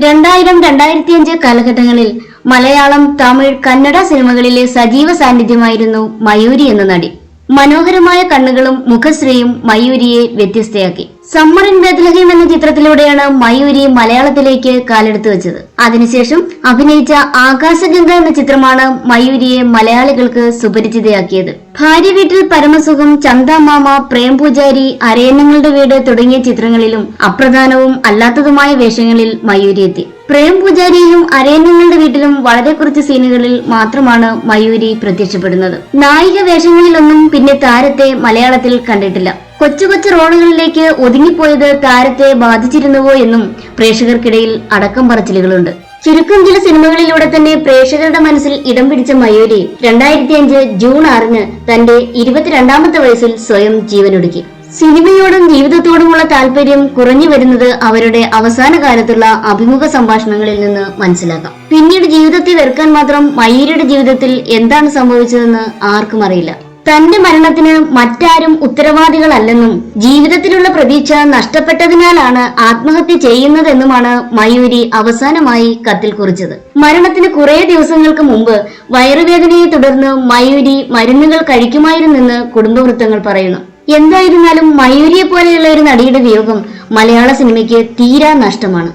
2000-2005 കാലഘട്ടങ്ങളിൽ മലയാളം, തമിഴ്, കന്നഡ സിനിമകളിലെ സജീവ സാന്നിധ്യമായിരുന്നു മയൂരി എന്ന നടി. മനോഹരമായ കണ്ണുകളും മുഖശ്രീയും മയൂരിയെ വ്യത്യസ്തയാക്കി. സമ്മർ ഇൻ ബെത്ലഹേം എന്ന ചിത്രത്തിലൂടെയാണ് മയൂരി മലയാളത്തിലേക്ക് കാലെടുത്തു വെച്ചത്. അതിനുശേഷം അഭിനയിച്ച ആകാശഗംഗ എന്ന ചിത്രമാണ് മയൂരിയെ മലയാളികൾക്ക് സുപരിചിതയാക്കിയത്. ഭാര്യ വീട്ടിൽ പരമസുഖം, ചന്ദമാമ, പ്രേം പൂജാരി, അരയന്നങ്ങളുടെ വീട് തുടങ്ങിയ ചിത്രങ്ങളിലും അപ്രധാനവും അല്ലാത്തതുമായ വേഷങ്ങളിൽ മയൂരി എത്തി. പ്രേം പൂജാരിയിലും അരയന്നങ്ങളുടെ വീട്ടിലും വളരെ കുറച്ച് സീനുകളിൽ മാത്രമാണ് മയൂരി പ്രത്യക്ഷപ്പെടുന്നത്. നായിക വേഷങ്ങളിലൊന്നും പിന്നെ താരത്തെ മലയാളത്തിൽ കണ്ടിട്ടില്ല. കൊച്ചു കൊച്ചു റോളുകളിലേക്ക് ഒതുങ്ങിപ്പോയത് താരത്തെ ബാധിച്ചിരുന്നുവോ എന്നും പ്രേക്ഷകർക്കിടയിൽ അടക്കം പറച്ചിലുകളുണ്ട്. ചുരുക്കം ചില സിനിമകളിലൂടെ തന്നെ പ്രേക്ഷകരുടെ മനസ്സിൽ ഇടം പിടിച്ച മയൂരി 2005 ജൂൺ 6 തന്റെ 22ാമത്തെ വയസ്സിൽ സ്വയം ജീവനൊടുക്കി. സിനിമയോടും ജീവിതത്തോടുമുള്ള താല്പര്യം കുറഞ്ഞു വരുന്നത് അവരുടെ അവസാന കാലത്തുള്ള അഭിമുഖ സംഭാഷണങ്ങളിൽ നിന്ന് മനസ്സിലാക്കാം. പിന്നീട് ജീവിതത്തെ വെറുക്കാൻ മാത്രം മയൂരിയുടെ ജീവിതത്തിൽ എന്താണ് സംഭവിച്ചതെന്ന് ആർക്കും അറിയില്ല. തന്റെ മരണത്തിന് മറ്റാരും ഉത്തരവാദികളല്ലെന്നും ജീവിതത്തിലുള്ള പ്രതീക്ഷ നഷ്ടപ്പെട്ടതിനാലാണ് ആത്മഹത്യ ചെയ്യുന്നതെന്നുമാണ് മയൂരി അവസാനമായി കത്തിൽ കുറിച്ചത്. മരണത്തിന് കുറെ ദിവസങ്ങൾക്ക് മുമ്പ് വയറുവേദനയെ തുടർന്ന് മയൂരി മരുന്നുകൾ കഴിക്കുമായിരുന്നെന്ന് കുടുംബവൃത്തങ്ങൾ പറയുന്നു. എന്തായിരുന്നാലും മയൂരിയെ പോലെയുള്ള ഒരു നടിയുടെ വിയോഗം മലയാള സിനിമയ്ക്ക് തീരാ നഷ്ടമാണ്.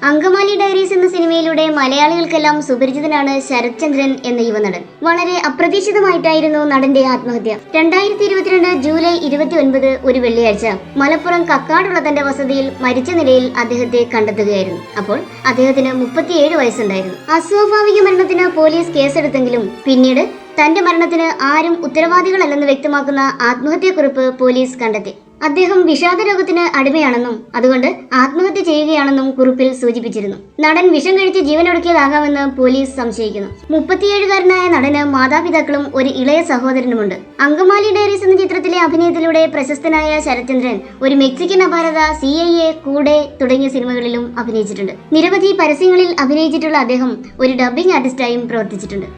അങ്കമാലി ഡയറീസ് എന്ന സിനിമയിലൂടെ മലയാളികൾക്കെല്ലാം സുപരിചിതനാണ് ശരത് ചന്ദ്രൻ എന്ന യുവനടൻ. വളരെ അപ്രതീക്ഷിതമായിട്ടായിരുന്നു നടന്റെ ആത്മഹത്യ. 2022 ജൂലൈ 29 ഒരു വെള്ളിയാഴ്ച മലപ്പുറം കക്കാടുള്ള തന്റെ വസതിയിൽ മരിച്ച നിലയിൽ അദ്ദേഹത്തെ കണ്ടെത്തുകയായിരുന്നു. അപ്പോൾ അദ്ദേഹത്തിന് 37 വയസ്സുണ്ടായിരുന്നു. അസ്വാഭാവിക മരണത്തിന് പോലീസ് കേസെടുത്തെങ്കിലും പിന്നീട് തന്റെ മരണത്തിന് ആരും ഉത്തരവാദികളല്ലെന്ന് വ്യക്തമാക്കുന്ന ആത്മഹത്യാക്കുറിപ്പ് പോലീസ് കണ്ടെത്തി. അദ്ദേഹം വിഷാദ രോഗത്തിന് അടിമയാണെന്നും അതുകൊണ്ട് ആത്മഹത്യ ചെയ്യുകയാണെന്നും കുറിപ്പിൽ സൂചിപ്പിച്ചിരുന്നു. നടൻ വിഷം കഴിച്ച് ജീവനൊടുക്കിയതാകാമെന്ന് പോലീസ് സംശയിക്കുന്നു. 37-കാരനായ നടന് മാതാപിതാക്കളും ഒരു ഇളയ സഹോദരനുമുണ്ട്. അങ്കമാലി ഡയറീസ് എന്ന ചിത്രത്തിലെ അഭിനയത്തിലൂടെ പ്രശസ്തനായ ശരത്ചന്ദ്രൻ ഒരു മെക്സിക്കൻ അപാരത, CIA, കൂടെ തുടങ്ങിയ സിനിമകളിലും അഭിനയിച്ചിട്ടുണ്ട്. നിരവധി പരസ്യങ്ങളിൽ അഭിനയിച്ചിട്ടുള്ള അദ്ദേഹം ഒരു ഡബ്ബിംഗ് ആർട്ടിസ്റ്റായും പ്രവർത്തിച്ചിട്ടുണ്ട്.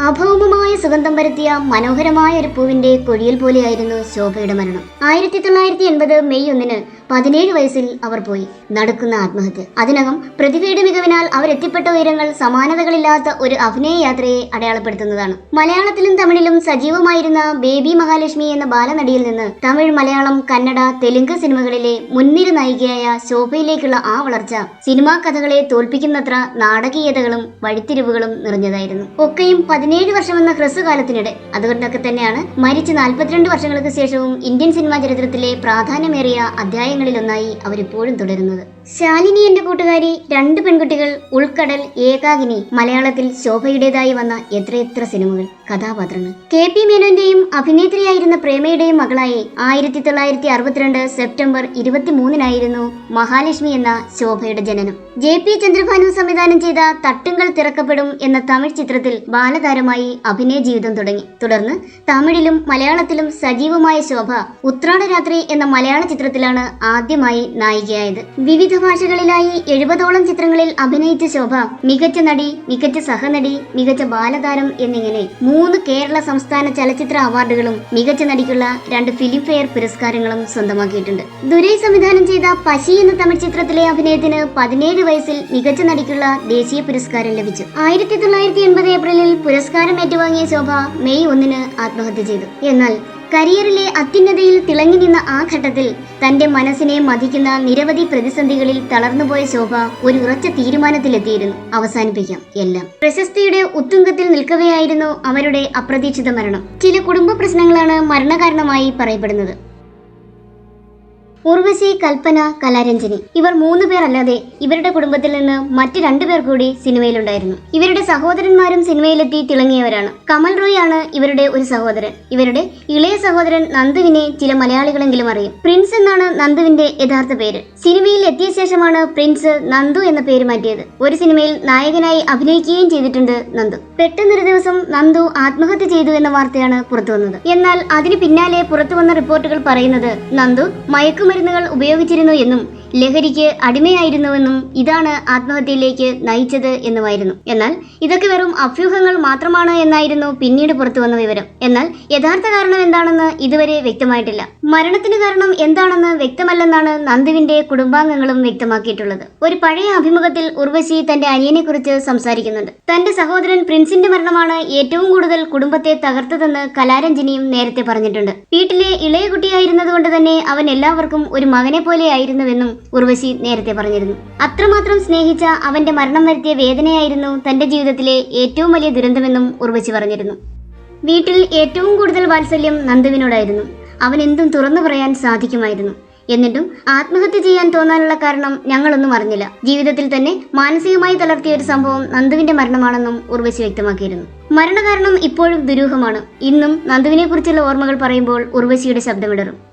അഭൗമമായ സുഗന്ധം പരത്തിയ മനോഹരമായ ഒരു പൂവിന്റെ കൊഴിയൽ പോലെയായിരുന്നു ശോഭയുടെ മരണം. 1980 മെയ് 1 17 വയസ്സിൽ അവർ പോയി. നടക്കുന്ന ആത്മഹത്യ. അതിനകം പ്രതിഭയുടെ മികവിനാൽ അവരെത്തിപ്പെട്ട ഉയരങ്ങൾ സമാനതകളില്ലാത്ത ഒരു അഭിനയ യാത്രയെ അടയാളപ്പെടുത്തുന്നതാണ്. മലയാളത്തിലും തമിഴിലും സജീവമായിരുന്ന ബേബി മഹാലക്ഷ്മി എന്ന ബാലനടിയിൽ നിന്ന് തമിഴ്, മലയാളം, കന്നഡ, തെലുങ്ക് സിനിമകളിലെ മുൻനിര നായികയായ ശോഭയിലേക്കുള്ള ആ വളർച്ച സിനിമാ കഥകളെ തോൽപ്പിക്കുന്നത്ര നാടകീയതകളും വഴിത്തിരിവുകളും നിറഞ്ഞതായിരുന്നു. ഒക്കെയും 17 വർഷമെന്ന ഹ്രസ്വകാലത്തിനിടെ. അതുകൊണ്ടൊക്കെ തന്നെയാണ് മരിച്ച് 42 വർഷങ്ങൾക്ക് ശേഷവും ഇന്ത്യൻ സിനിമാ ചരിത്രത്തിലെ പ്രാധാന്യമേറിയ അധ്യായങ്ങളിലൊന്നായി അവരിപ്പോഴും തുടരുന്നത്. ശാലിനി, എന്റെ കൂട്ടുകാരി, 2 പെൺകുട്ടികൾ, ഉൾക്കടൽ, ഏകാകിനി, മലയാളത്തിൽ ശോഭയുടേതായി വന്ന എത്രയെത്ര സിനിമകൾ, കഥാപാത്രങ്ങൾ. KP മേനോന്റെയും അഭിനേത്രിയായിരുന്ന പ്രേമയുടെയും മകളായി 1962 സെപ്റ്റംബർ 23 മഹാലക്ഷ്മി എന്ന ശോഭയുടെ ജനനം. JP ചന്ദ്രഭാനു സംവിധാനം ചെയ്ത തട്ടുങ്കൽ തിറക്കപ്പെടും എന്ന തമിഴ് ചിത്രത്തിൽ ബാലതാരമായി അഭിനയ ജീവിതം തുടങ്ങി. തുടർന്ന് തമിഴിലും മലയാളത്തിലും സജീവമായ ശോഭ ഉത്രാടരാത്രി എന്ന മലയാള ചിത്രത്തിലാണ് ആദ്യമായി നായികയായത്. വിവിധ ഭാഷകളിലായി 70ഓളം ചിത്രങ്ങളിൽ അഭിനയിച്ച ശോഭ മികച്ച നടി, മികച്ച സഹനടി, മികച്ച ബാലതാരം എന്നിങ്ങനെ 3 കേരള സംസ്ഥാന ചലച്ചിത്ര അവാർഡുകളും മികച്ച നടിക്കുള്ള 2 ഫിലിം ഫെയർ പുരസ്കാരങ്ങളും സ്വന്തമാക്കിയിട്ടുണ്ട്. ദുരൈ സംവിധാനം ചെയ്ത പശി എന്ന തമിഴ് ചിത്രത്തിലെ അഭിനയത്തിന് 17 വയസ്സിൽ മികച്ച നടിക്കുള്ള ദേശീയ പുരസ്കാരം ലഭിച്ചു. 1980 ഏപ്രിലിൽ പുരസ്കാരം ഏറ്റുവാങ്ങിയ ശോഭ മെയ് 1 ആത്മഹത്യ ചെയ്തു. എന്നാൽ കരിയറിലെ അത്യുന്നതയിൽ തിളങ്ങി നിന്ന ആ ഘട്ടത്തിൽ തന്റെ മനസ്സിനെ മതിക്കുന്ന നിരവധി പ്രതിസന്ധികളിൽ തളർന്നുപോയ ശോഭ ഒരു ഉറച്ച തീരുമാനത്തിലെത്തിയിരുന്നു. അവസാനിപ്പിക്കാം എല്ലാം. പ്രശസ്തിയുടെ ഉത്തുംഗത്തിൽ നിൽക്കവെയായിരുന്നു അവരുടെ അപ്രതീക്ഷിത മരണം. ചില കുടുംബ പ്രശ്നങ്ങളാണ് മരണകാരണമായി പറയപ്പെടുന്നത്. ഉർവശി, കൽപ്പന, കലാരഞ്ജനി ഇവർ 3 പേർ അല്ലാതെ ഇവരുടെ കുടുംബത്തിൽ നിന്ന് മറ്റ് 2 പേർ കൂടി സിനിമയിലുണ്ടായിരുന്നു. ഇവരുടെ സഹോദരന്മാരും സിനിമയിലെത്തി തിളങ്ങിയവരാണ്. കമൽ റോയ് ആണ് ഇവരുടെ ഒരു സഹോദരൻ. ഇവരുടെ ഇളയ സഹോദരൻ നന്ദുവിനെ ചില മലയാളികളെങ്കിലും അറിയും. പ്രിൻസ് എന്നാണ് നന്ദുവിന്റെ യഥാർത്ഥ പേര്. സിനിമയിൽ എത്തിയ ശേഷമാണ് പ്രിൻസ് നന്ദു എന്ന പേര് മാറ്റിയത്. ഒരു സിനിമയിൽ നായകനായി അഭിനയിക്കുകയും ചെയ്തിട്ടുണ്ട് നന്ദു. പെട്ടെന്നൊരു ദിവസം നന്ദു ആത്മഹത്യ ചെയ്തു എന്ന വാർത്തയാണ് പുറത്തു വന്നത്. എന്നാൽ അതിന് പിന്നാലെ പുറത്തു വന്ന റിപ്പോർട്ടുകൾ പറയുന്നത് നന്ദു മയക്കുമരുന്നുകൾ ഉപയോഗിച്ചിരുന്നു എന്നും ലഹരിക്ക് അടിമയായിരുന്നുവെന്നും ഇതാണ് ആത്മഹത്യയിലേക്ക് നയിച്ചത് എന്നുമായിരുന്നു. എന്നാൽ ഇതൊക്കെ വെറും അഭ്യൂഹങ്ങൾ മാത്രമാണ് എന്നായിരുന്നു പിന്നീട് പുറത്തു വന്ന വിവരം. എന്നാൽ യഥാർത്ഥ കാരണം എന്താണെന്ന് ഇതുവരെ വ്യക്തമായിട്ടില്ല. മരണത്തിന് കാരണം എന്താണെന്ന് വ്യക്തമല്ലെന്നാണ് നന്ദുവിന്റെ കുടുംബാംഗങ്ങളും വ്യക്തമാക്കിയിട്ടുള്ളത്. ഒരു പഴയ അഭിമുഖത്തിൽ ഉർവശി തന്റെ അനിയനെക്കുറിച്ച് സംസാരിക്കുന്നുണ്ട്. തന്റെ സഹോദരൻ പ്രിൻസിന്റെ മരണമാണ് ഏറ്റവും കൂടുതൽ കുടുംബത്തെ തകർത്തതെന്ന് കലാരഞ്ജിനിയും നേരത്തെ പറഞ്ഞിട്ടുണ്ട്. വീട്ടിലെ ഇളയ കുട്ടിയായിരുന്നതുകൊണ്ട് തന്നെ അവൻ എല്ലാവർക്കും ഒരു മകനെ പോലെയായിരുന്നുവെന്നും ഉർവശി നേരത്തെ പറഞ്ഞിരുന്നു. അത്രമാത്രം സ്നേഹിച്ച അവന്റെ മരണം വരുത്തിയ വേദനയായിരുന്നു തന്റെ ജീവിതത്തിലെ ഏറ്റവും വലിയ ദുരന്തമെന്നും ഉർവശി പറഞ്ഞിരുന്നു. വീട്ടിൽ ഏറ്റവും കൂടുതൽ വാത്സല്യം നന്ദുവിനോടായിരുന്നു. അവൻ എന്തും തുറന്നു പറയാൻ സാധിക്കുമായിരുന്നു. എന്നിട്ടും ആത്മഹത്യ ചെയ്യാൻ തോന്നാനുള്ള കാരണം ഞങ്ങളൊന്നും അറിഞ്ഞില്ല. ജീവിതത്തിൽ തന്നെ മാനസികമായി തളർത്തിയ ഒരു സംഭവം നന്ദുവിന്റെ മരണമാണെന്നും ഉർവശി വ്യക്തമാക്കിയിരുന്നു. മരണകാരണം ഇപ്പോഴും ദുരൂഹമാണ്. ഇന്നും നന്ദുവിനെ കുറിച്ചുള്ള ഓർമ്മകൾ പറയുമ്പോൾ ഉർവശിയുടെ ശബ്ദമിടറും.